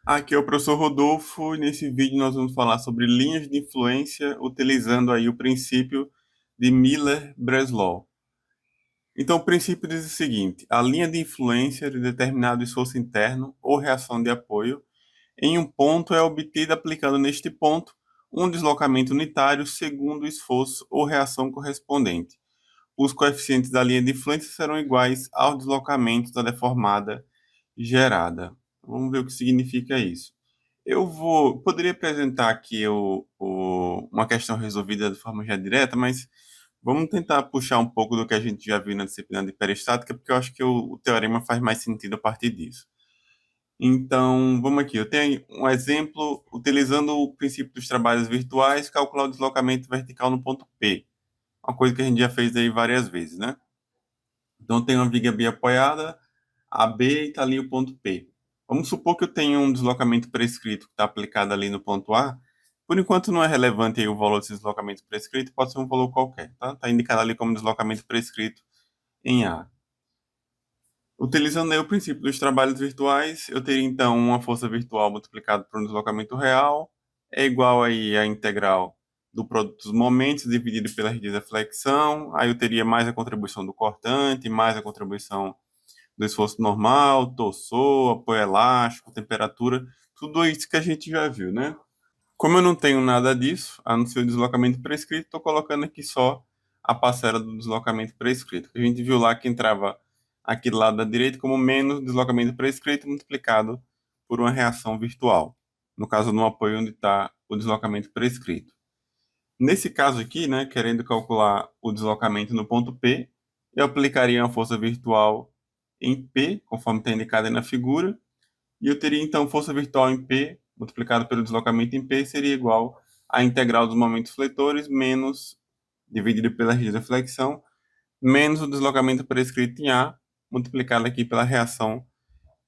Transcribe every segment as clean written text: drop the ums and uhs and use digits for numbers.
Aqui é o professor Rodolfo e nesse vídeo nós vamos falar sobre linhas de influência utilizando aí o princípio de Miller-Breslau. Então, o princípio diz o seguinte: a linha de influência de determinado esforço interno ou reação de apoio em um ponto é obtida aplicando neste ponto um deslocamento unitário segundo o esforço ou reação correspondente. Os coeficientes da linha de influência serão iguais ao deslocamento da deformada gerada. Vamos ver o que significa isso. Poderia apresentar aqui uma questão resolvida de forma já direta, mas vamos tentar puxar um pouco do que a gente já viu na disciplina de peristática, porque eu acho que o teorema faz mais sentido a partir disso. Então, vamos aqui. Eu tenho um exemplo utilizando o princípio dos trabalhos virtuais, calcular o deslocamento vertical no ponto P. Uma coisa que a gente já fez aí várias vezes, né? Então, tem uma viga B apoiada, a B e está ali o ponto P. Vamos supor que eu tenho um deslocamento prescrito que está aplicado ali no ponto A. Por enquanto não é relevante aí o valor desse deslocamento prescrito, pode ser um valor qualquer, tá? Está indicado ali como deslocamento prescrito em A. Utilizando aí o princípio dos trabalhos virtuais, eu teria então uma força virtual multiplicada por um deslocamento real é igual aí a integral do produto dos momentos dividido pela radiz da flexão. Aí eu teria mais a contribuição do cortante, mais a contribuição do esforço normal, torçor, apoio elástico, temperatura, tudo isso que a gente já viu, né? Como eu não tenho nada disso, a não ser o deslocamento prescrito, estou colocando aqui só a parcela do deslocamento prescrito. A gente viu lá que entrava aqui do lado da direita como menos deslocamento prescrito multiplicado por uma reação virtual. No caso, no apoio onde está o deslocamento prescrito. Nesse caso aqui, né, querendo calcular o deslocamento no ponto P, eu aplicaria uma força virtual em P, conforme está indicado aí na figura, e eu teria então força virtual em P multiplicado pelo deslocamento em P seria igual à integral dos momentos fletores menos, dividido pela radiz da flexão, menos o deslocamento prescrito em A, multiplicado aqui pela reação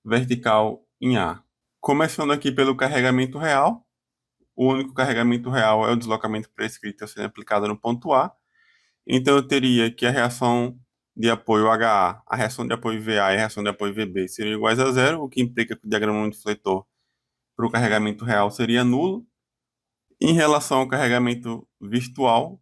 vertical em A. Começando aqui pelo carregamento real, o único carregamento real é o deslocamento prescrito sendo aplicado no ponto A. Então eu teria que a reação de apoio HA, a reação de apoio VA e a reação de apoio VB seriam iguais a zero, o que implica que o diagrama de fletor para o carregamento real seria nulo. Em relação ao carregamento virtual,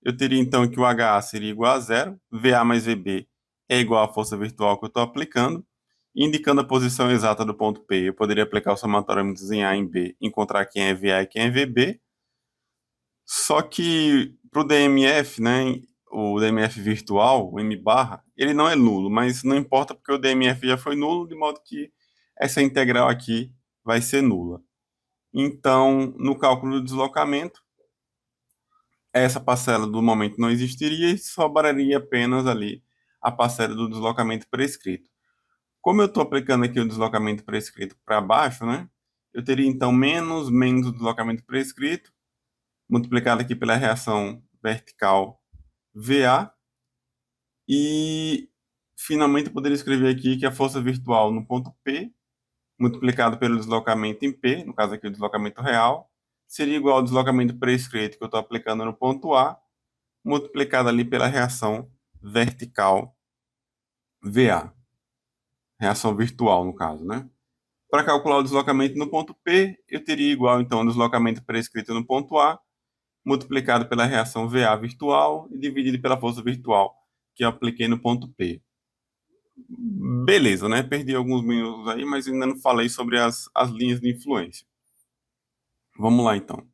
eu teria então que o HA seria igual a zero, VA mais VB é igual à força virtual que eu estou aplicando, indicando a posição exata do ponto P. Eu poderia aplicar o somatório em A e em B, encontrar quem é VA e quem é VB. Só que para o DMF, né, o DMF virtual, o M barra, ele não é nulo, mas não importa porque o DMF já foi nulo, de modo que essa integral aqui vai ser nula. Então, no cálculo do deslocamento, essa parcela do momento não existiria e sobraria apenas ali a parcela do deslocamento prescrito. Como eu estou aplicando aqui o deslocamento prescrito para baixo, né, eu teria então menos o deslocamento prescrito, multiplicado aqui pela reação vertical VA, e finalmente eu poderia escrever aqui que a força virtual no ponto P, multiplicado pelo deslocamento em P, no caso aqui o deslocamento real, seria igual ao deslocamento prescrito que eu estou aplicando no ponto A, multiplicado ali pela reação vertical VA, reação virtual no caso, né? Para calcular o deslocamento no ponto P, eu teria igual então ao deslocamento prescrito no ponto A, multiplicado pela reação VA virtual e dividido pela força virtual que eu apliquei no ponto P. Beleza, né? Perdi alguns minutos aí, mas ainda não falei sobre as linhas de influência. Vamos lá, então.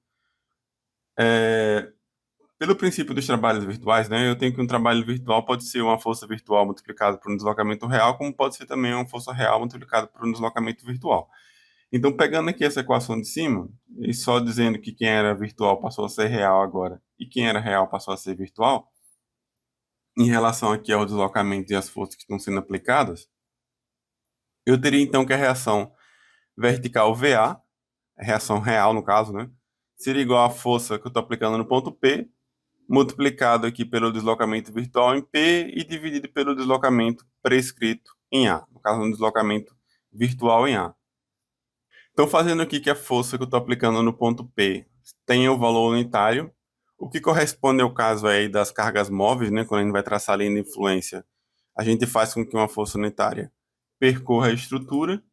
Pelo princípio dos trabalhos virtuais, né? Eu tenho que um trabalho virtual pode ser uma força virtual multiplicada por um deslocamento real, como pode ser também uma força real multiplicada por um deslocamento virtual. Então, pegando aqui essa equação de cima, e só dizendo que quem era virtual passou a ser real agora, e quem era real passou a ser virtual, em relação aqui ao deslocamento e às forças que estão sendo aplicadas, eu teria então que a reação vertical VA, a reação real no caso, né, seria igual à força que eu estou aplicando no ponto P, multiplicado aqui pelo deslocamento virtual em P e dividido pelo deslocamento prescrito em A, no caso, um deslocamento virtual em A. Então, fazendo aqui que a força que eu estou aplicando no ponto P tenha o valor unitário, o que corresponde ao caso aí das cargas móveis, né, quando a gente vai traçar a linha de influência, a gente faz com que uma força unitária percorra a estrutura,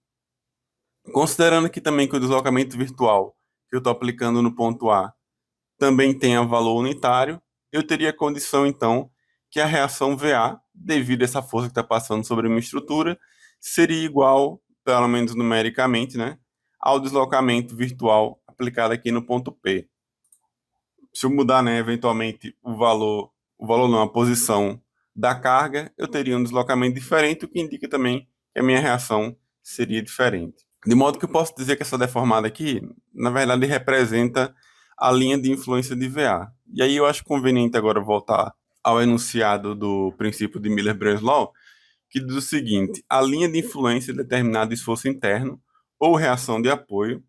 Considerando aqui também que o deslocamento virtual que eu estou aplicando no ponto A também tenha valor unitário, eu teria a condição, então, que a reação VA, devido a essa força que está passando sobre uma estrutura, seria igual, pelo menos numericamente, né, ao deslocamento virtual aplicado aqui no ponto P. Se eu mudar, né, eventualmente o valor não, a posição da carga, eu teria um deslocamento diferente, o que indica também que a minha reação seria diferente. De modo que eu posso dizer que essa deformada aqui, na verdade, representa a linha de influência de VA. E aí eu acho conveniente agora voltar ao enunciado do princípio de Miller-Breslau, que diz o seguinte: a linha de influência de determinado esforço interno ou reação de apoio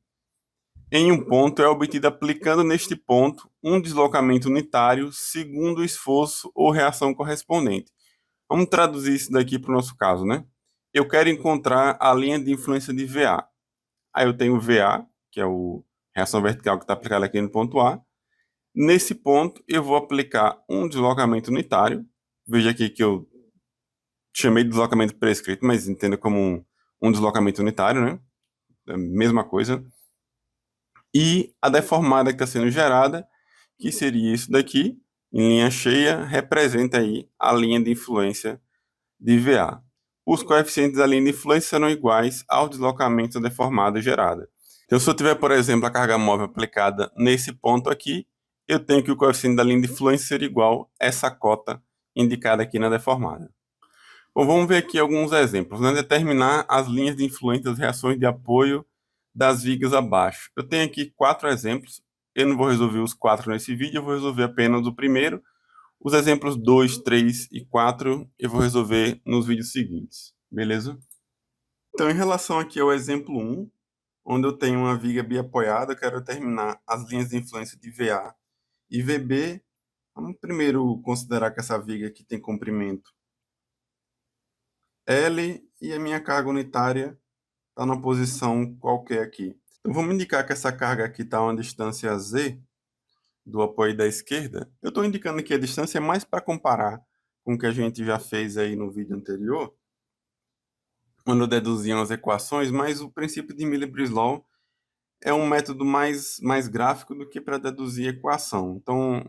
em um ponto é obtida aplicando neste ponto um deslocamento unitário segundo o esforço ou reação correspondente. Vamos traduzir isso daqui para o nosso caso, né? Eu quero encontrar a linha de influência de VA. Aí eu tenho VA, que é o reação vertical que está aplicada aqui no ponto A. Nesse ponto, eu vou aplicar um deslocamento unitário. Veja aqui que eu chamei de deslocamento prescrito, mas entenda como um deslocamento unitário, né? É a mesma coisa. E a deformada que está sendo gerada, que seria isso daqui, em linha cheia, representa aí a linha de influência de VA. Os coeficientes da linha de influência serão iguais ao deslocamento da deformada gerada. Então, se eu tiver, por exemplo, a carga móvel aplicada nesse ponto aqui, eu tenho que o coeficiente da linha de influência ser igual a essa cota indicada aqui na deformada. Bom, vamos ver aqui alguns exemplos, né? Determinar as linhas de influência das reações de apoio das vigas abaixo. Eu tenho aqui 4 exemplos. Eu não vou resolver os 4 nesse vídeo, eu vou resolver apenas o primeiro. Os exemplos 2, 3 e 4 eu vou resolver nos vídeos seguintes, beleza? Então, em relação aqui ao exemplo 1, onde eu tenho uma viga biapoiada, eu quero determinar as linhas de influência de VA e VB. Vamos primeiro considerar que essa viga aqui tem comprimento L e a minha carga unitária está numa posição qualquer aqui. Então, vamos indicar que essa carga aqui está a uma distância Z do apoio da esquerda. Eu estou indicando que a distância é mais para comparar com o que a gente já fez aí no vídeo anterior, quando deduziam as equações, mas o princípio de Miller-Breslau é um método mais gráfico do que para deduzir equação. Então,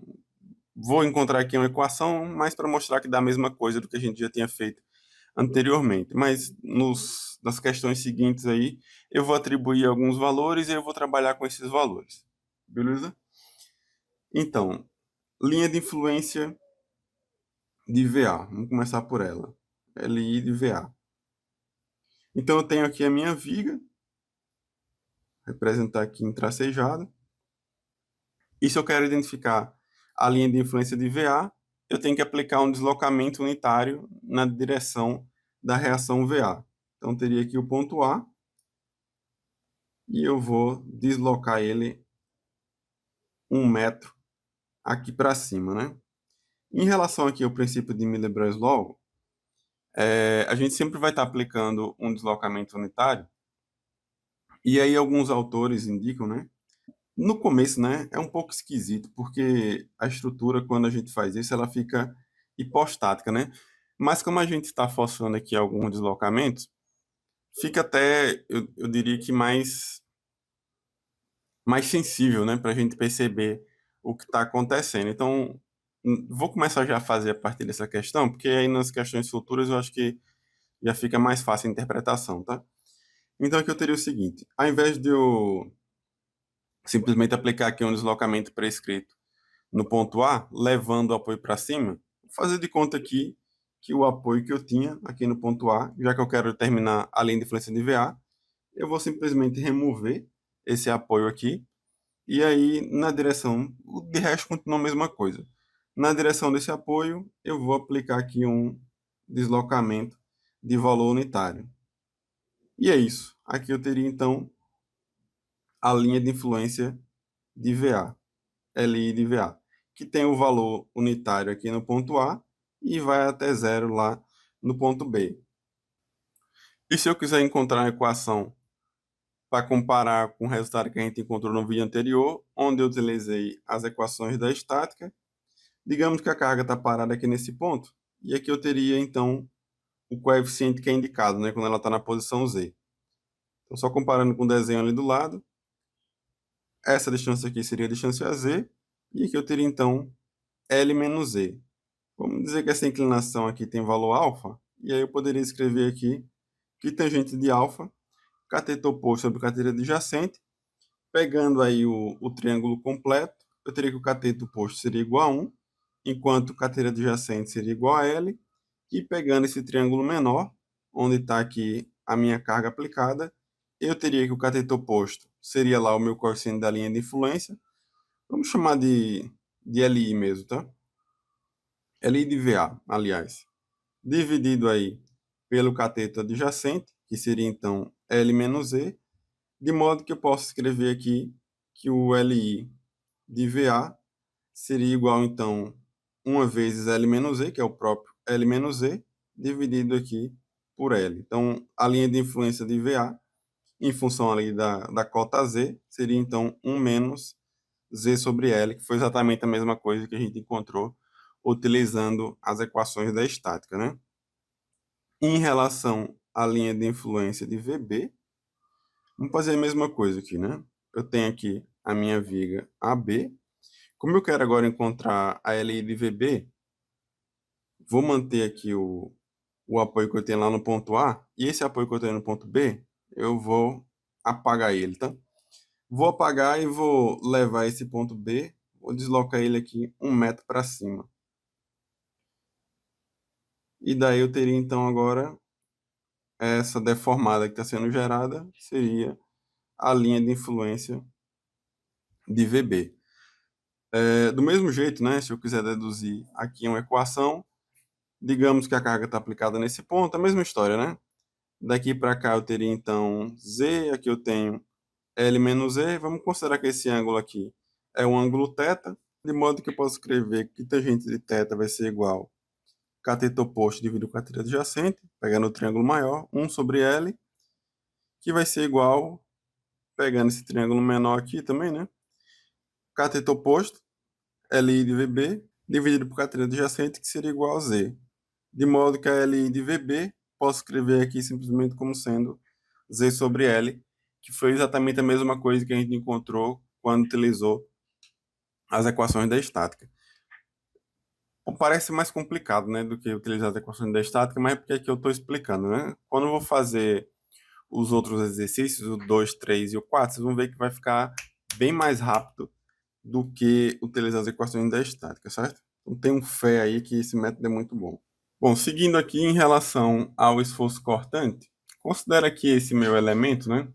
vou encontrar aqui uma equação, mais para mostrar que dá a mesma coisa do que a gente já tinha feito anteriormente. Mas nas questões seguintes aí, eu vou atribuir alguns valores e eu vou trabalhar com esses valores. Beleza? Então, linha de influência de VA. Vamos começar por ela. LI de VA. Então, eu tenho aqui a minha viga, representar aqui em tracejado. E se eu quero identificar a linha de influência de VA, eu tenho que aplicar um deslocamento unitário na direção da reação VA. Então, teria aqui o ponto A, e eu vou deslocar ele 1 metro aqui para cima, né? Em relação aqui ao princípio de Miller-Breslau, a gente sempre vai estar aplicando um deslocamento unitário, e aí alguns autores indicam, né? No começo, né, é um pouco esquisito, porque a estrutura, quando a gente faz isso, ela fica hipostática, né? Mas como a gente está forçando aqui alguns deslocamentos, fica até, eu diria que mais sensível, né, para a gente perceber o que está acontecendo. Então, vou começar já a fazer a partir dessa questão, porque aí nas questões futuras eu acho que já fica mais fácil a interpretação, tá? Então aqui eu teria o seguinte: ao invés de eu simplesmente aplicar aqui um deslocamento prescrito no ponto A, levando o apoio para cima, vou fazer de conta aqui que o apoio que eu tinha aqui no ponto A, já que eu quero determinar a linha de influência de VA, eu vou simplesmente remover esse apoio aqui, e aí na direção, de resto continua a mesma coisa. Na direção desse apoio, eu vou aplicar aqui um deslocamento de valor unitário. E é isso. Aqui eu teria então a linha de influência de VA, LI de VA, que tem o valor unitário aqui no ponto A e vai até zero lá no ponto B. E se eu quiser encontrar a equação para comparar com o resultado que a gente encontrou no vídeo anterior, onde eu utilizei as equações da estática, digamos que a carga está parada aqui nesse ponto, e aqui eu teria então o coeficiente que é indicado, né, quando ela está na posição Z. Então, só comparando com o desenho ali do lado, essa distância aqui seria a distância z, e aqui eu teria, então, L menos Z. Vamos dizer que essa inclinação aqui tem valor alfa, e aí eu poderia escrever aqui que tangente de alfa, cateto oposto sobre cateto adjacente, pegando aí o triângulo completo, eu teria que o cateto oposto seria igual a 1, enquanto o cateto adjacente seria igual a L, e pegando esse triângulo menor, onde está aqui a minha carga aplicada, eu teria que o cateto oposto seria lá o meu cosseno da linha de influência, vamos chamar de LI mesmo, tá? LI de VA, aliás, dividido aí pelo cateto adjacente, que seria então L menos E, de modo que eu posso escrever aqui que o LI de VA seria igual, então, 1 vezes L menos E, que é o próprio L menos E, dividido aqui por L. Então, a linha de influência de VA, em função ali da cota Z, seria, então, 1 menos Z sobre L, que foi exatamente a mesma coisa que a gente encontrou utilizando as equações da estática, né? Em relação à linha de influência de VB, vamos fazer a mesma coisa aqui, né? Eu tenho aqui a minha viga AB. Como eu quero agora encontrar a LI de VB, vou manter aqui o apoio que eu tenho lá no ponto A, e esse apoio que eu tenho no ponto B, eu vou apagar ele, tá? Vou apagar e vou levar esse ponto B, vou deslocar ele aqui 1 metro para cima. E daí eu teria, então, agora essa deformada que está sendo gerada, seria a linha de influência de VB. Do mesmo jeito, né, se eu quiser deduzir aqui uma equação, digamos que a carga está aplicada nesse ponto, a mesma história, né? Daqui para cá eu teria, então, Z, aqui eu tenho L menos E, vamos considerar que esse ângulo aqui é um ângulo θ, de modo que eu posso escrever que tangente de θ vai ser igual a cateto oposto dividido com cateto adjacente, pegando o triângulo maior, 1 sobre L, que vai ser igual, pegando esse triângulo menor aqui também, né? Cateto oposto, LI de VB, dividido por cateto adjacente, que seria igual a Z. De modo que a LI de VB, posso escrever aqui simplesmente como sendo Z sobre L, que foi exatamente a mesma coisa que a gente encontrou quando utilizou as equações da estática. Parece mais complicado, né, do que utilizar as equações da estática, mas é porque aqui eu estou explicando, né? Quando eu vou fazer os outros exercícios, o 2, 3 e o 4, vocês vão ver que vai ficar bem mais rápido do que utilizar as equações da estática, certo? Então tenham fé aí que esse método é muito bom. Bom, seguindo aqui em relação ao esforço cortante, considera aqui esse meu elemento, né?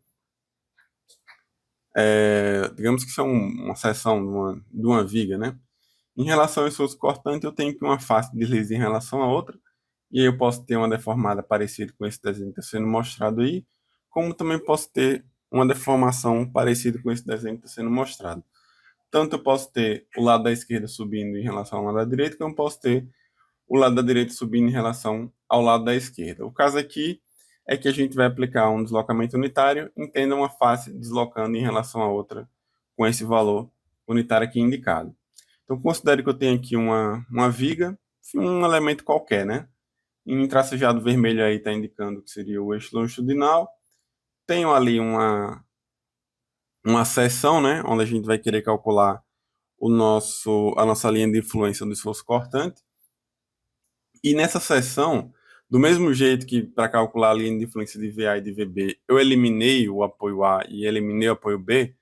Digamos que isso é uma seção de uma viga, né? Em relação ao esforço cortante, eu tenho que uma face desliza em relação à outra, e aí eu posso ter uma deformada parecida com esse desenho que está sendo mostrado aí, como também posso ter uma deformação parecida com esse desenho que está sendo mostrado. Tanto eu posso ter o lado da esquerda subindo em relação ao lado da direita, como eu posso ter o lado da direita subindo em relação ao lado da esquerda. O caso aqui é que a gente vai aplicar um deslocamento unitário, entenda uma face deslocando em relação à outra com esse valor unitário aqui indicado. Então, considere que eu tenho aqui uma viga, um elemento qualquer, né? Em tracejado vermelho aí está indicando que seria o eixo longitudinal. Tenho ali uma seção, né? Onde a gente vai querer calcular a nossa linha de influência do esforço cortante. E nessa seção, do mesmo jeito que para calcular a linha de influência de VA e de VB, eu eliminei o apoio A e eliminei o apoio B,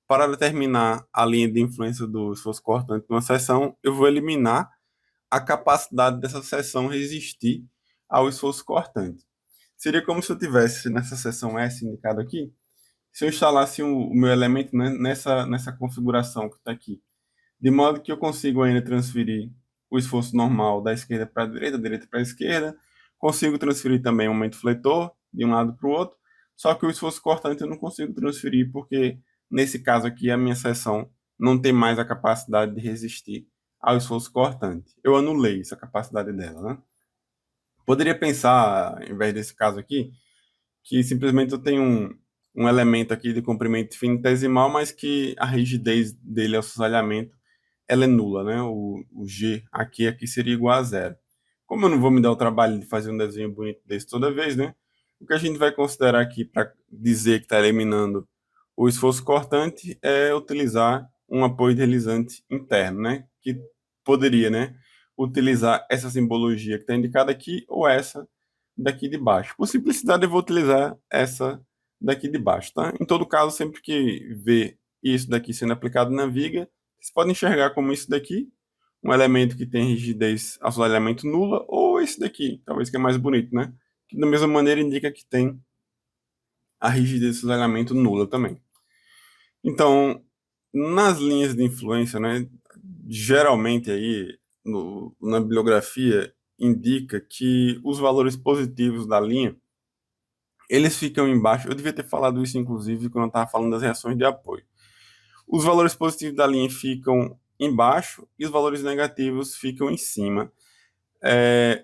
para determinar a linha de influência do esforço cortante de uma seção, eu vou eliminar a capacidade dessa seção resistir ao esforço cortante. Seria como se eu tivesse nessa seção S indicada aqui, se eu instalasse o meu elemento, né, nessa configuração que está aqui, de modo que eu consigo ainda transferir o esforço normal da esquerda para a direita, da direita para a esquerda, consigo transferir também o momento fletor de um lado para o outro, só que o esforço cortante eu não consigo transferir porque, nesse caso aqui, a minha seção não tem mais a capacidade de resistir ao esforço cortante. Eu anulei essa capacidade dela, né? Poderia pensar, em vez desse caso aqui, que simplesmente eu tenho um elemento aqui de comprimento infinitesimal, mas que a rigidez dele ao cisalhamento ela é nula, né? O G aqui seria igual a zero. Como eu não vou me dar o trabalho de fazer um desenho bonito desse toda vez, né? O que a gente vai considerar aqui para dizer que está eliminando o esforço cortante é utilizar um apoio deslizante interno, né? Que poderia, né, utilizar essa simbologia que está indicada aqui ou essa daqui de baixo. Por simplicidade, eu vou utilizar essa daqui de baixo, tá? Em todo caso, sempre que ver isso daqui sendo aplicado na viga, vocês podem enxergar como isso daqui, um elemento que tem rigidez assoalhamento nula, ou esse daqui, talvez que é mais bonito, né? Que da mesma maneira indica que tem a rigidez de assoalhamento nula também. Então, nas linhas de influência, né, geralmente aí na bibliografia indica que os valores positivos da linha, eles ficam embaixo. Eu devia ter falado isso, inclusive, quando eu estava falando das reações de apoio. Os valores positivos da linha ficam embaixo e os valores negativos ficam em cima.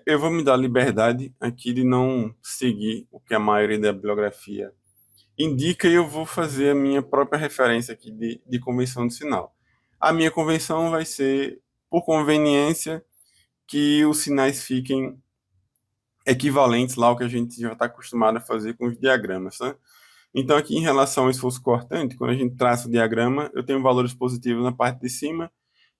Eu vou me dar liberdade aqui de não seguir o que a maioria da bibliografia indica e eu vou fazer a minha própria referência aqui de convenção de sinal. A minha convenção vai ser, por conveniência, que os sinais fiquem equivalentes lá ao que a gente já está acostumado a fazer com os diagramas, tá? Então, aqui em relação ao esforço cortante, quando a gente traça o diagrama, eu tenho valores positivos na parte de cima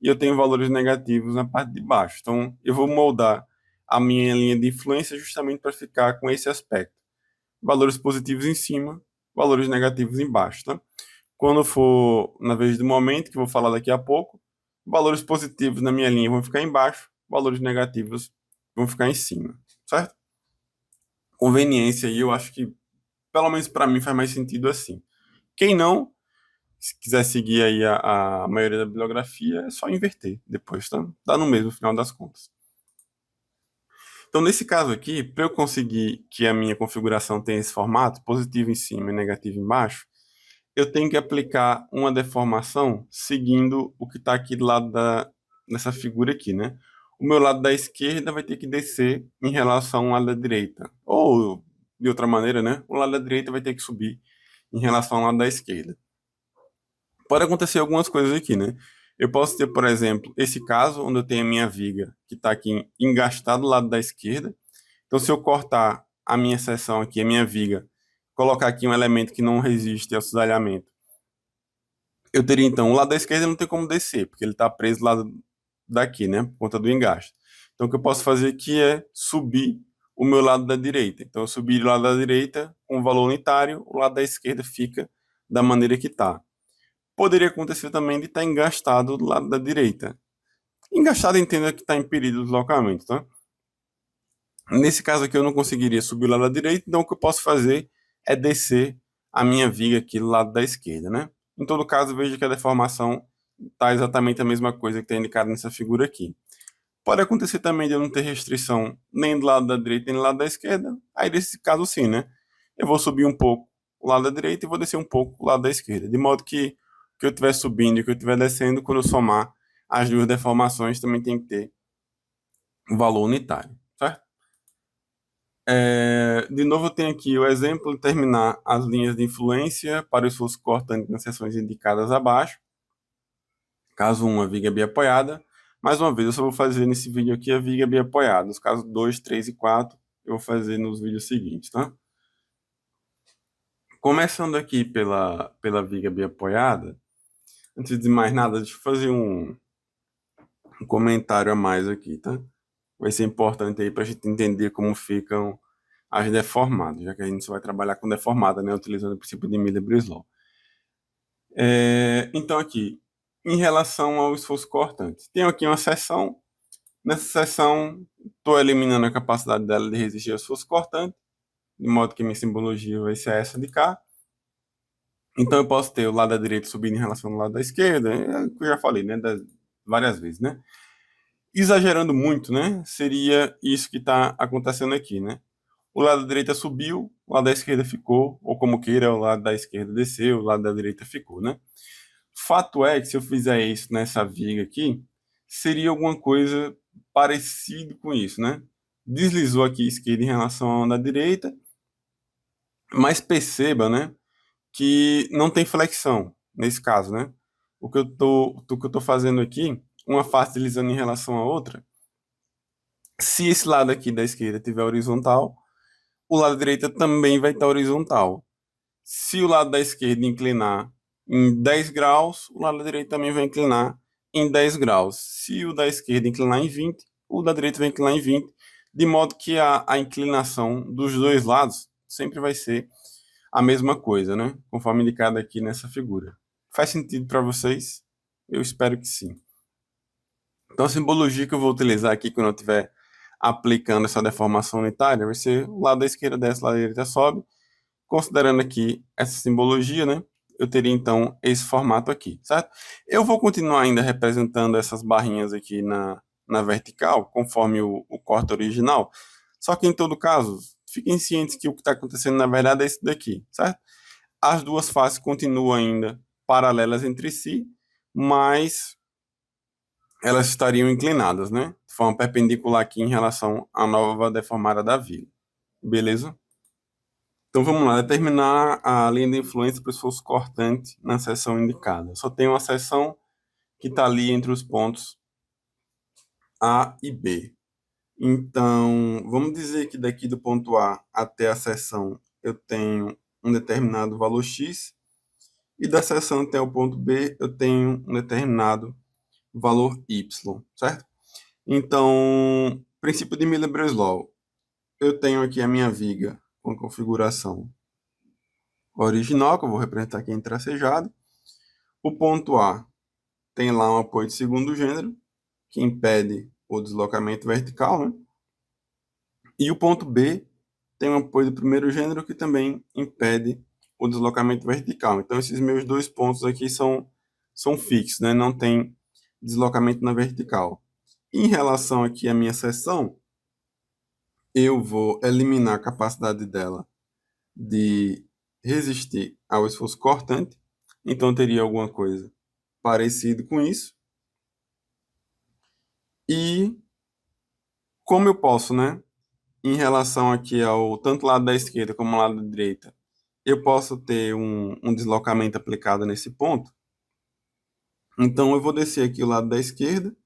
e eu tenho valores negativos na parte de baixo. Então, eu vou moldar a minha linha de influência justamente para ficar com esse aspecto. Valores positivos em cima, valores negativos embaixo, tá? Quando for na vez do momento, que eu vou falar daqui a pouco, valores positivos na minha linha vão ficar embaixo, valores negativos vão ficar em cima, certo? Conveniência aí, eu acho que, pelo menos para mim, faz mais sentido assim. Quem não, se quiser seguir aí a maioria da bibliografia, é só inverter depois, tá? Dá no mesmo, no final das contas. Então, nesse caso aqui, para eu conseguir que a minha configuração tenha esse formato, positivo em cima e negativo embaixo, eu tenho que aplicar uma deformação seguindo o que está aqui do lado nessa figura aqui, né? O meu lado da esquerda vai ter que descer em relação ao lado da direita. Ou, de outra maneira, né? O lado da direita vai ter que subir em relação ao lado da esquerda. Pode acontecer algumas coisas aqui, né? Eu posso ter, por exemplo, esse caso onde eu tenho a minha viga que está aqui engastada do lado da esquerda. Então, se eu cortar a minha seção aqui, a minha viga, colocar aqui um elemento que não resiste ao cisalhamento, eu teria então o lado da esquerda não tem como descer, porque ele está preso do lado daqui, né? Por conta do engaste. Então, o que eu posso fazer aqui é subir o meu lado da direita. Então, eu subi do lado da direita com o valor unitário, o lado da esquerda fica da maneira que está. Poderia acontecer também de estar engastado do lado da direita. Engastado entenda que está impedido o deslocamento, tá? Nesse caso aqui eu não conseguiria subir o lado da direita, então o que eu posso fazer é descer a minha viga aqui do lado da esquerda, né? Em todo caso, veja que a deformação está exatamente a mesma coisa que está indicada nessa figura aqui. Pode acontecer também de eu não ter restrição nem do lado da direita nem do lado da esquerda. Aí, nesse caso, sim, né? Eu vou subir um pouco o lado da direita e vou descer um pouco o lado da esquerda. De modo que o que eu estiver subindo e o que eu estiver descendo, quando eu somar as duas deformações, também tem que ter um valor unitário, certo? De novo, eu tenho aqui o exemplo de terminar as linhas de influência para o esforço cortante nas seções indicadas abaixo. Caso 1, a viga bem apoiada. Mais uma vez, eu só vou fazer nesse vídeo aqui a viga bem apoiada. Os casos 2, 3 e 4, eu vou fazer nos vídeos seguintes, tá? Começando aqui pela viga bem apoiada, antes de mais nada, deixa eu fazer um comentário a mais aqui, tá? Vai ser importante aí para a gente entender como ficam as deformadas, já que a gente só vai trabalhar com deformada, né? Utilizando o princípio de Miller-Breslau. Então, aqui, em relação ao esforço cortante, tenho aqui uma seção. Nessa seção, estou eliminando a capacidade dela de resistir ao esforço cortante, de modo que minha simbologia vai ser essa de cá. Então, eu posso ter o lado da direita subindo em relação ao lado da esquerda, o que eu já falei, né? Várias vezes, né? Exagerando muito, né? Seria isso que está acontecendo aqui, né? O lado da direita subiu, o lado da esquerda ficou, ou como queira, o lado da esquerda desceu, o lado da direita ficou, né? Fato é que se eu fizer isso nessa viga aqui, seria alguma coisa parecido com isso, né? Deslizou aqui a esquerda em relação à da direita, mas perceba, né, que não tem flexão nesse caso, né? O que eu tô fazendo aqui, uma face deslizando em relação à outra, se esse lado aqui da esquerda tiver horizontal, o lado da direita também vai estar horizontal. Se o lado da esquerda inclinar em 10 graus, o lado da direita também vai inclinar em 10 graus. Se o da esquerda inclinar em 20, o da direita vai inclinar em 20, de modo que a inclinação dos dois lados sempre vai ser a mesma coisa, né? Conforme indicado aqui nessa figura. Faz sentido para vocês? Eu espero que sim. Então, a simbologia que eu vou utilizar aqui quando eu estiver aplicando essa deformação unitária vai ser o lado da esquerda desce, o lado da direita sobe. Considerando aqui essa simbologia, né? Eu teria então esse formato aqui, certo? Eu vou continuar ainda representando essas barrinhas aqui na vertical, conforme o corte original. Só que em todo caso, fiquem cientes que o que está acontecendo na verdade é isso daqui, certo? As duas faces continuam ainda paralelas entre si, mas elas estariam inclinadas, né? De forma perpendicular aqui em relação à nova deformada da vila. Beleza? Então vamos lá, determinar a linha de influência para o esforço cortante na seção indicada. Eu só tem uma seção que está ali entre os pontos A e B. Então, vamos dizer que daqui do ponto A até a seção eu tenho um determinado valor x, e da seção até o ponto B eu tenho um determinado valor y, certo? Então, princípio de Miller-Breslau. Eu tenho aqui a minha viga com configuração original, que eu vou representar aqui em tracejado. O ponto A tem lá um apoio de segundo gênero, que impede o deslocamento vertical, né? E o ponto B tem um apoio do primeiro gênero, que também impede o deslocamento vertical. Então, esses meus dois pontos aqui são fixos, né? Não tem deslocamento na vertical. Em relação aqui à minha seção, eu vou eliminar a capacidade dela de resistir ao esforço cortante. Então, teria alguma coisa parecida com isso. E como eu posso, né, em relação aqui ao tanto lado da esquerda como ao lado da direita, eu posso ter um deslocamento aplicado nesse ponto. Então, eu vou descer aqui o lado da esquerda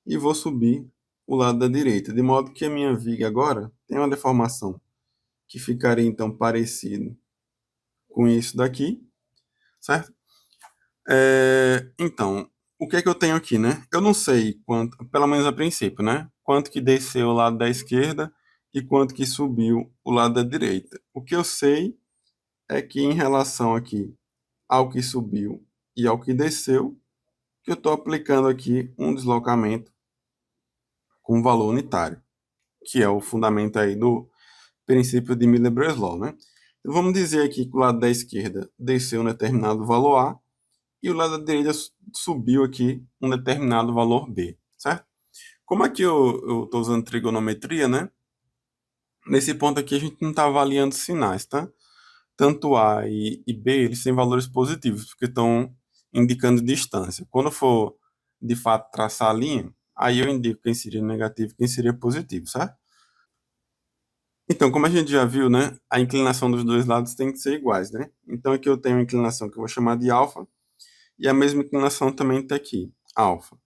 e vou subir o lado da direita, de modo que a minha viga agora tem uma deformação que ficaria, então, parecido com isso daqui, certo? Então, o que é que eu tenho aqui, né? Eu não sei quanto, pelo menos a princípio, né? Quanto que desceu o lado da esquerda e quanto que subiu o lado da direita. O que eu sei é que em relação aqui ao que subiu e ao que desceu, que eu estou aplicando aqui um deslocamento com valor unitário, que é o fundamento aí do princípio de Miller-Breslau, né? Então, vamos dizer aqui que o lado da esquerda desceu um determinado valor A e o lado da direita subiu aqui um determinado valor B, certo? Como aqui eu estou usando trigonometria, né? Nesse ponto aqui a gente não está avaliando sinais, tá? Tanto A e B, eles têm valores positivos, porque estão indicando distância. Quando for, de fato, traçar a linha, aí eu indico quem seria negativo e quem seria positivo, certo? Então, como a gente já viu, né, a inclinação dos dois lados tem que ser iguais, né? Então, aqui eu tenho uma inclinação que eu vou chamar de alfa, e a mesma inclinação também está aqui, alfa.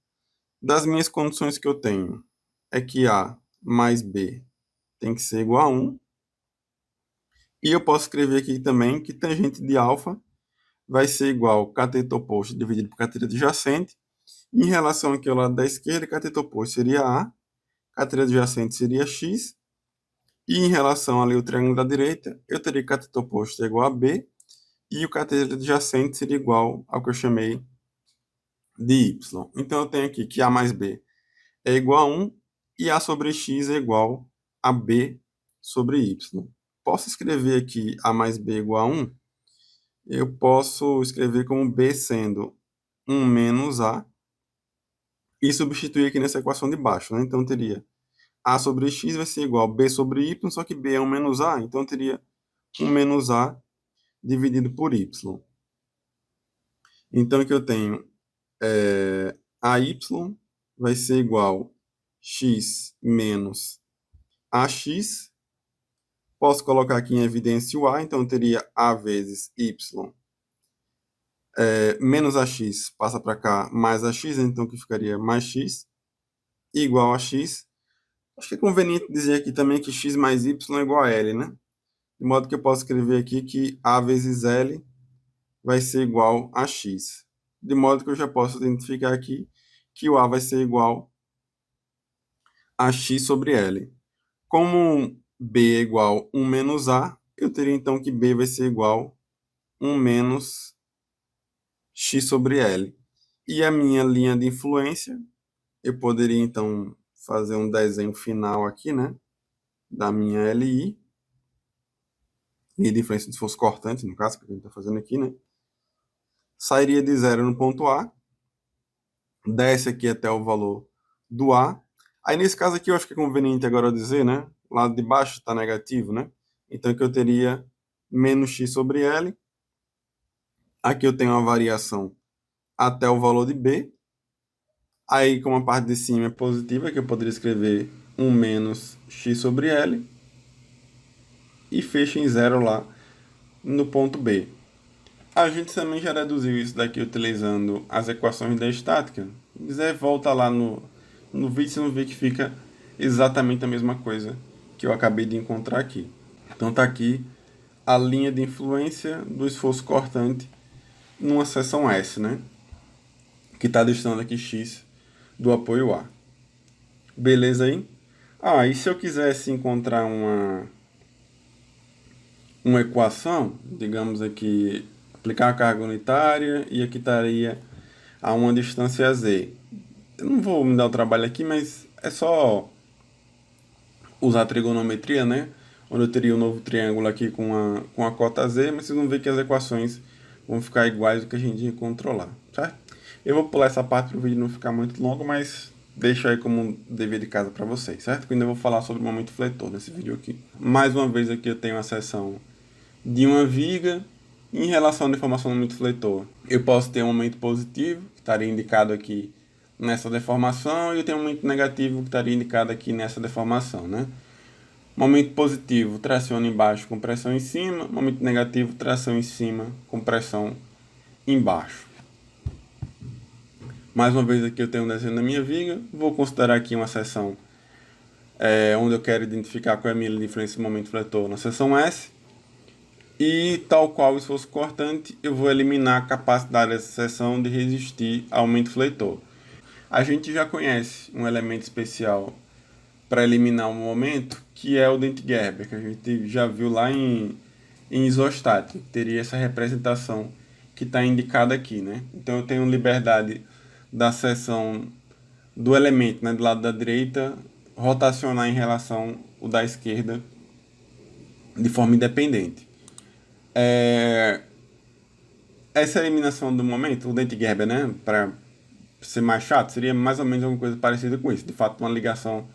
Das minhas condições que eu tenho, é que A mais B tem que ser igual a 1, e eu posso escrever aqui também que tangente de alfa vai ser igual a cateto oposto dividido por cateto adjacente. Em relação aqui ao lado da esquerda, cateto oposto seria A, cateto adjacente seria X, e em relação ali ao triângulo da direita, eu teria que cateto oposto é igual a B, e o cateto adjacente seria igual ao que eu chamei de Y. Então, eu tenho aqui que A mais B é igual a 1, e A sobre X é igual a B sobre Y. Posso escrever aqui A mais B igual a 1? Eu posso escrever como B sendo 1 menos A, e substituir aqui nessa equação de baixo, né? Então, teria A sobre X vai ser igual a B sobre Y, só que B é 1 menos A, então teria 1 menos A dividido por Y. Então, aqui eu tenho AY vai ser igual a X menos AX. Posso colocar aqui em evidência o A, então eu teria A vezes Y menos AX passa para cá mais AX, então que ficaria mais X igual a X. Acho que é conveniente dizer aqui também que X mais Y é igual a L, né? De modo que eu posso escrever aqui que A vezes L vai ser igual a X. De modo que eu já posso identificar aqui que o A vai ser igual a X sobre L. Como B é igual a 1 menos A, eu teria então que B vai ser igual a 1 menos X sobre L. E a minha linha de influência, eu poderia então fazer um desenho final aqui, né? Da minha LI. Linha de influência de esforço cortante, no caso, que a gente está fazendo aqui, né? Sairia de zero no ponto A, desce aqui até o valor do A. Aí, nesse caso aqui, eu acho que é conveniente agora eu dizer, né? O lado de baixo está negativo, né? Então, aqui eu teria menos x sobre L. Aqui eu tenho uma variação até o valor de B. Aí, como a parte de cima é positiva, que eu poderia escrever 1 menos x sobre L. E fecha em zero lá no ponto B. A gente também já deduziu isso daqui utilizando as equações da estática. Se quiser, volta lá no vídeo, você não vê que fica exatamente a mesma coisa que eu acabei de encontrar aqui. Então tá aqui a linha de influência do esforço cortante numa seção S, né? Que está distando aqui X do apoio A. Beleza aí? Ah, e se eu quisesse encontrar uma equação, digamos aqui, aplicar a carga unitária e aqui estaria a uma distância z. Eu não vou me dar o trabalho aqui, mas é só usar a trigonometria, né? Onde eu teria um novo triângulo aqui com a cota z, mas vocês vão ver que as equações vão ficar iguais do que a gente encontrou lá, certo? Eu vou pular essa parte para o vídeo não ficar muito longo, mas deixo aí como um dever de casa para vocês, certo? Que eu ainda vou falar sobre o momento fletor nesse vídeo aqui. Mais uma vez aqui eu tenho a seção de uma viga. Em relação à deformação do momento fletor, eu posso ter um momento positivo, que estaria indicado aqui nessa deformação, e eu tenho um momento negativo, que estaria indicado aqui nessa deformação, né? Momento positivo, tração embaixo com pressão em cima. Momento negativo, tração em cima com pressão embaixo. Mais uma vez aqui eu tenho um desenho da minha viga. Vou considerar aqui uma seção onde eu quero identificar qual é a minha diferença de momento fletor na seção S. E, tal qual o esforço cortante, eu vou eliminar a capacidade dessa seção de resistir ao aumento fletor. A gente já conhece um elemento especial para eliminar um momento, que é o dente Gerber, que a gente já viu lá em isostática, que teria essa representação que está indicada aqui, né? Então eu tenho liberdade da seção do elemento, né, do lado da direita, rotacionar em relação ao da esquerda de forma independente. Essa eliminação do momento, o dente Gerber, né, para ser mais chato, seria mais ou menos alguma coisa parecida com isso. De fato, uma ligação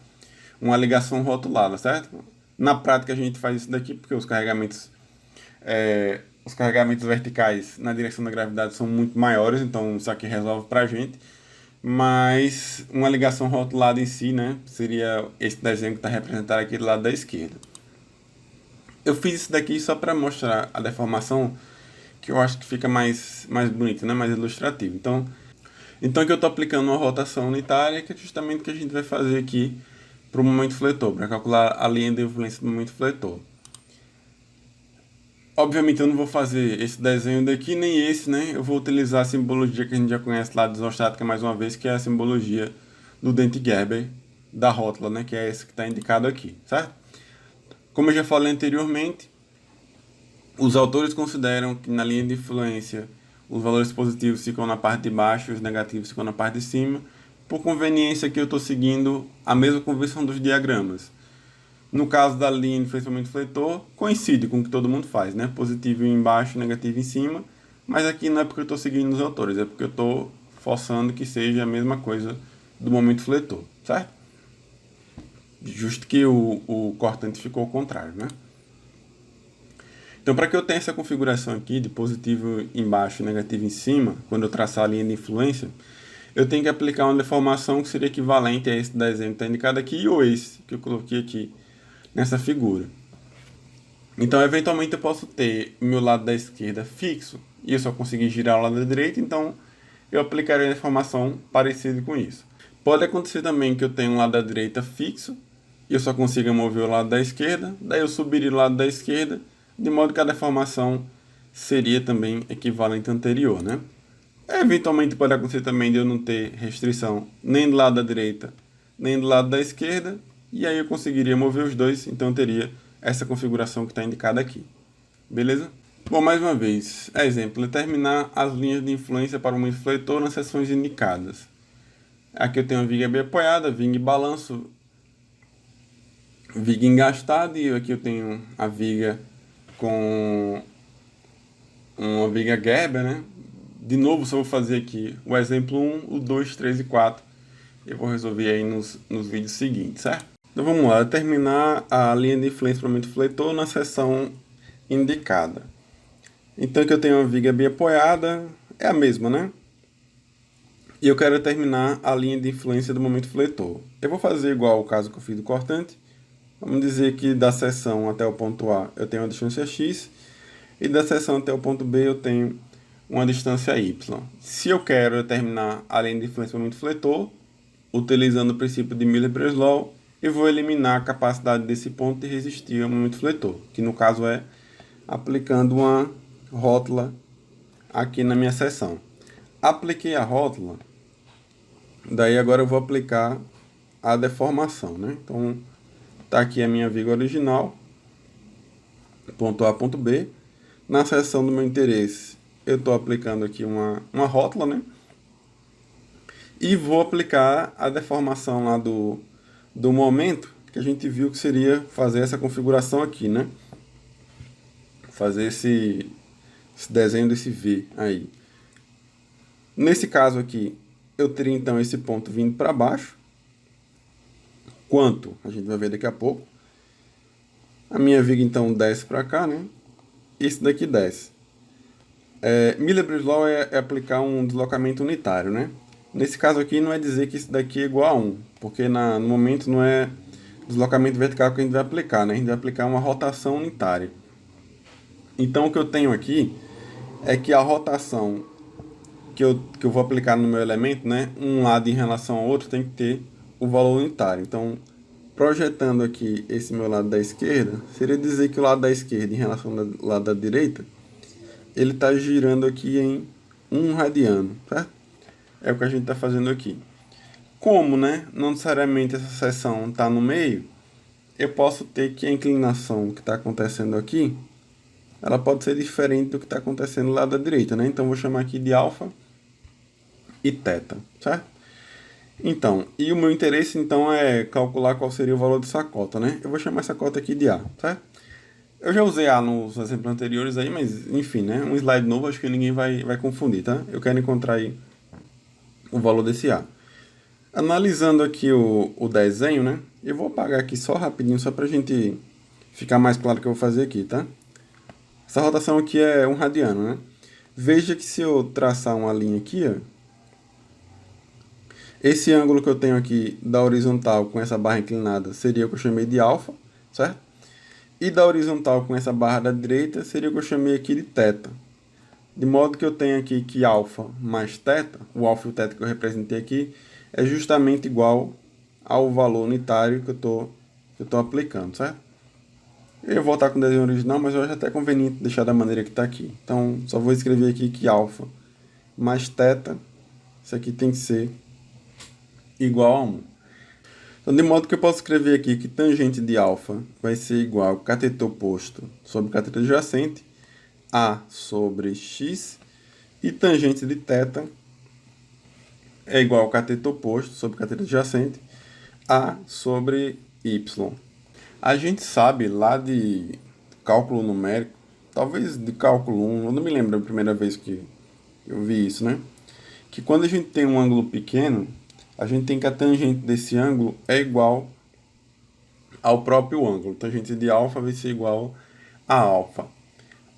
rotulada, certo? Na prática, a gente faz isso daqui porque os carregamentos verticais na direção da gravidade são muito maiores, então isso aqui resolve pra gente. Mas uma ligação rotulada em si, né, seria esse desenho que está representado aqui do lado da esquerda. Eu fiz isso daqui só para mostrar a deformação, que eu acho que fica mais bonito, né? Mais ilustrativo. Então aqui eu estou aplicando uma rotação unitária, que é justamente o que a gente vai fazer aqui para o momento fletor, para calcular a linha de influência do momento fletor. Obviamente eu não vou fazer esse desenho daqui, nem esse, né? Eu vou utilizar a simbologia que a gente já conhece lá de isostática mais uma vez, que é a simbologia do dente Gerber da rótula, né? Que é esse que está indicado aqui, certo? Como eu já falei anteriormente, os autores consideram que na linha de influência os valores positivos ficam na parte de baixo e os negativos ficam na parte de cima. Por conveniência aqui eu estou seguindo a mesma convenção dos diagramas. No caso da linha de influência do momento fletor, coincide com o que todo mundo faz, né? Positivo embaixo, negativo em cima. Mas aqui não é porque eu estou seguindo os autores, é porque eu estou forçando que seja a mesma coisa do momento fletor, certo? Justo que o cortante ficou ao contrário, né? Então, para que eu tenha essa configuração aqui de positivo embaixo e negativo em cima, quando eu traçar a linha de influência, eu tenho que aplicar uma deformação que seria equivalente a esse desenho que está indicado aqui ou esse que eu coloquei aqui nessa figura. Então, eventualmente, eu posso ter o meu lado da esquerda fixo e eu só conseguir girar o lado da direita, então eu aplicarei a deformação parecida com isso. Pode acontecer também que eu tenha um lado da direita fixo e eu só consiga mover o lado da esquerda, daí eu subiria o lado da esquerda de modo que a deformação seria também equivalente ao anterior, né? Eventualmente pode acontecer também de eu não ter restrição nem do lado da direita, nem do lado da esquerda, e aí eu conseguiria mover os dois, então eu teria essa configuração que está indicada aqui. Beleza? Bom, mais uma vez, exemplo, determinar as linhas de influência para o momento fletor nas seções indicadas. Aqui eu tenho a viga bem apoiada, viga em balanço, viga engastada, e aqui eu tenho a viga com uma viga Gerber, né? De novo, só vou fazer aqui o exemplo 1, o 2, 3 e 4. Eu vou resolver aí nos vídeos seguintes, certo? Então vamos lá, determinar a linha de influência para o momento fletor na seção indicada. Então aqui eu tenho uma viga bem apoiada, é a mesma, né? E eu quero determinar a linha de influência do momento fletor. Eu vou fazer igual o caso que eu fiz do cortante. Vamos dizer que da seção até o ponto A eu tenho uma distância x, e da seção até o ponto B eu tenho uma distância y. Se eu quero determinar a linha de influência do momento fletor, utilizando o princípio de Miller-Breslau, eu vou eliminar a capacidade desse ponto de resistir ao momento fletor, que no caso é aplicando uma rótula aqui na minha seção. Apliquei a rótula, daí agora eu vou aplicar a deformação, né? Então, tá aqui a minha viga original, ponto A, ponto B. Na seção do meu interesse, eu estou aplicando aqui uma rótula, né? E vou aplicar a deformação lá do momento, que a gente viu que seria fazer essa configuração aqui, né? Fazer esse desenho desse V aí. Nesse caso aqui, eu teria então esse ponto vindo para baixo. Quanto? A gente vai ver daqui a pouco. A minha viga então desce para cá, né? Esse daqui desce. Miller-Breslau é aplicar um deslocamento unitário, né? Nesse caso aqui não é dizer que isso daqui é igual a 1, porque no momento não é deslocamento vertical que a gente vai aplicar, né? A gente vai aplicar uma rotação unitária. Então o que eu tenho aqui é que a rotação que eu vou aplicar no meu elemento, né? Um lado em relação ao outro tem que ter o valor unitário. Então, projetando aqui esse meu lado da esquerda, seria dizer que o lado da esquerda em relação ao lado da direita, ele está girando aqui em 1 radiano, certo? É o que a gente está fazendo aqui. Como, né, não necessariamente essa seção está no meio, eu posso ter que a inclinação que está acontecendo aqui, ela pode ser diferente do que está acontecendo lá da direita, né? Então, vou chamar aqui de alfa e θ, certo? Então, e o meu interesse, então, é calcular qual seria o valor dessa cota, né? Eu vou chamar essa cota aqui de A, certo? Eu já usei A nos exemplos anteriores aí, mas, enfim, né? Um slide novo, acho que ninguém vai confundir, tá? Eu quero encontrar aí o valor desse A. Analisando aqui o desenho, né? Eu vou apagar aqui só rapidinho, só pra gente ficar mais claro o que eu vou fazer aqui, tá? Essa rotação aqui é 1 radiano, né? Veja que se eu traçar uma linha aqui, ó, esse ângulo que eu tenho aqui da horizontal com essa barra inclinada seria o que eu chamei de alfa, certo? E da horizontal com essa barra da direita seria o que eu chamei aqui de θ. De modo que eu tenho aqui que alfa mais θ, o alfa e o θ que eu representei aqui, é justamente igual ao valor unitário que eu tô aplicando, certo? Eu vou voltar com o desenho original, mas eu acho até conveniente deixar da maneira que está aqui. Então, só vou escrever aqui que alfa mais θ, isso aqui tem que ser igual a 1. Então, de modo que eu posso escrever aqui que tangente de alfa vai ser igual ao cateto oposto sobre cateto adjacente, A sobre X, e tangente de θ é igual ao cateto oposto sobre cateto adjacente, A sobre Y. A gente sabe lá de cálculo numérico, talvez de cálculo 1, eu não me lembro a primeira vez que eu vi isso, né? Que quando a gente tem um ângulo pequeno, a gente tem que a tangente desse ângulo é igual ao próprio ângulo. Tangente de alfa vai ser igual a alfa.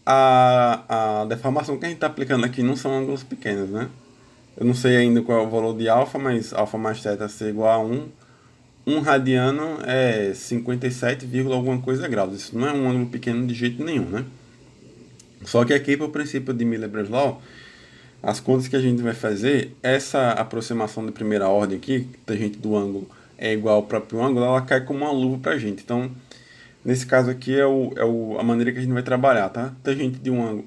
A deformação que a gente está aplicando aqui não são ângulos pequenos, né? Eu não sei ainda qual é o valor de alfa, mas alfa mais θ ser igual a 1. 1 radiano é 57, alguma coisa graus. Isso não é um ângulo pequeno de jeito nenhum, né? Só que aqui, por princípio de Miller-Breslau, as contas que a gente vai fazer, essa aproximação de primeira ordem aqui, tangente do ângulo é igual ao próprio ângulo, ela cai como uma luva pra gente. Então, Nesse caso aqui a maneira que a gente vai trabalhar, tá? Tangente de um ângulo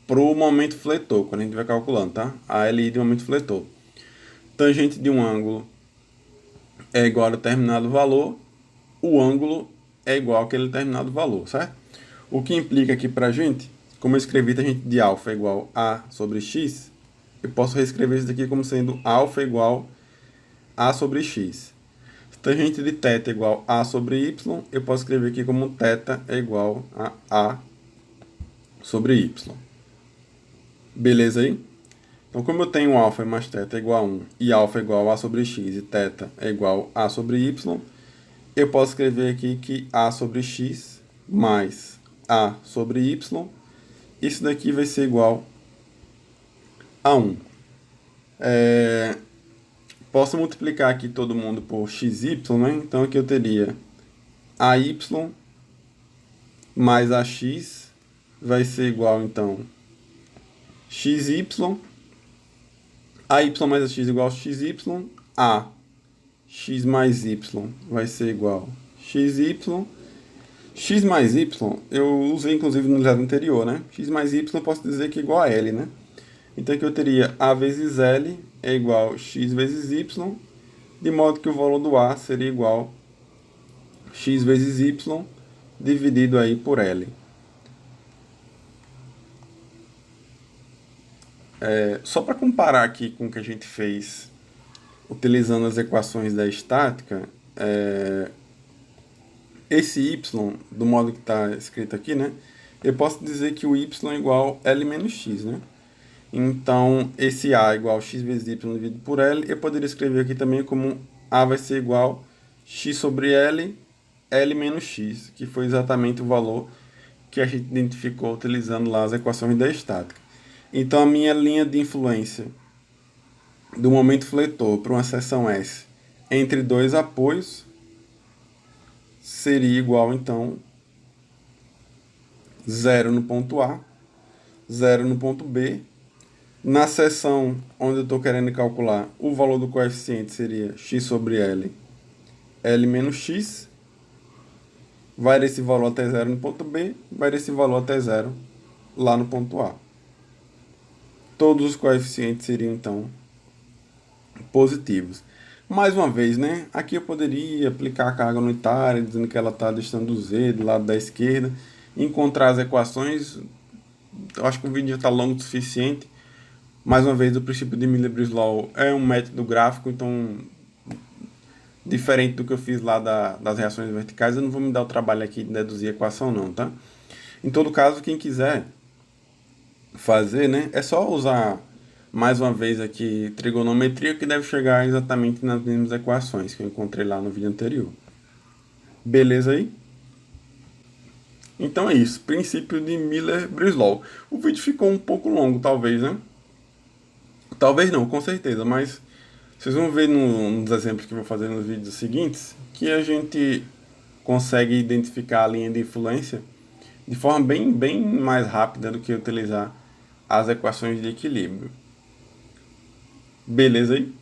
pro momento fletor, quando a gente vai calculando, tá? A LI de momento fletor. Tangente de um ângulo é igual a determinado valor, o ângulo é igual àquele determinado valor, certo? O que implica aqui pra gente, como eu escrevi tangente de alfa é igual a sobre x, eu posso reescrever isso daqui como sendo alfa igual a sobre x. Tangente de θ é igual a sobre y, eu posso escrever aqui como θ é igual a sobre y. Beleza aí? Então, como eu tenho alfa mais θ é igual a 1 e alfa é igual a sobre x e θ é igual a sobre y, eu posso escrever aqui que a sobre x mais a sobre y, isso daqui vai ser igual a 1. Posso multiplicar aqui todo mundo por xy, né? Então aqui eu teria AY mais AX vai ser igual, então, XY. AY mais AX igual a XY. A X mais Y vai ser igual a XY. X mais Y, eu usei inclusive no slide anterior, né? X mais Y eu posso dizer que é igual a L, né? Então aqui eu teria A vezes L é igual a X vezes Y, de modo que o valor do A seria igual a X vezes Y dividido aí por L. Só para comparar aqui com o que a gente fez utilizando as equações da estática, esse y, do modo que está escrito aqui, né? Eu posso dizer que o y é igual a L menos x, né? Então, esse A igual a x vezes y dividido por L, eu poderia escrever aqui também como A vai ser igual a x sobre L, L menos x, que foi exatamente o valor que a gente identificou utilizando lá as equações da estática. Então, a minha linha de influência do momento fletor para uma seção S entre dois apoios seria igual, então, 0 no ponto A, 0 no ponto B. Na seção onde eu estou querendo calcular, o valor do coeficiente seria x sobre L, L menos x. Vai desse valor até 0 no ponto B, vai desse valor até 0 lá no ponto A. Todos os coeficientes seriam, então, positivos. Mais uma vez, né? Aqui eu poderia aplicar a carga unitária, dizendo que ela está distando Z do lado da esquerda, encontrar as equações. Eu acho que o vídeo já está longo o suficiente. Mais uma vez, o princípio de Miller-Breslau é um método gráfico, então, diferente do que eu fiz lá das reações verticais, eu não vou me dar o trabalho aqui de deduzir a equação não, tá? Em todo caso, quem quiser fazer, né, é só usar mais uma vez aqui trigonometria, que deve chegar exatamente nas mesmas equações que eu encontrei lá no vídeo anterior. Beleza aí? Então é isso, princípio de Miller-Breslau. O vídeo ficou um pouco longo, talvez, né? Talvez não, com certeza, mas vocês vão ver nos exemplos que eu vou fazer nos vídeos seguintes que a gente consegue identificar a linha de influência de forma bem mais rápida do que utilizar as equações de equilíbrio. Beleza aí?